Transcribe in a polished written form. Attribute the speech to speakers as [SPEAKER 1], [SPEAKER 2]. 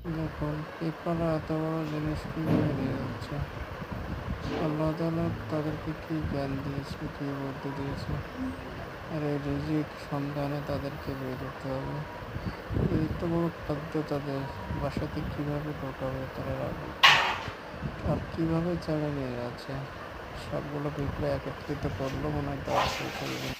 [SPEAKER 1] দেখুন পিঁপড়া এত বড় জিনিস কীভাবে নিয়ে যাচ্ছে। আল্লাহ তাআলা তাদেরকে কী জ্ঞান দিয়েছে, কী বুদ্ধি দিয়েছে, আর এই রিজিক সন্ধানে তাদেরকে বের হতে হবে। এত বড় খাদ্য তাদের বাসাতে কীভাবে ঢোকাবে, তারা রাখবে আর কীভাবে চালিয়ে নিয়ে যাচ্ছে। সবগুলো পিঁপড়ে একত্রিত করলো মনে হয় তারা সেই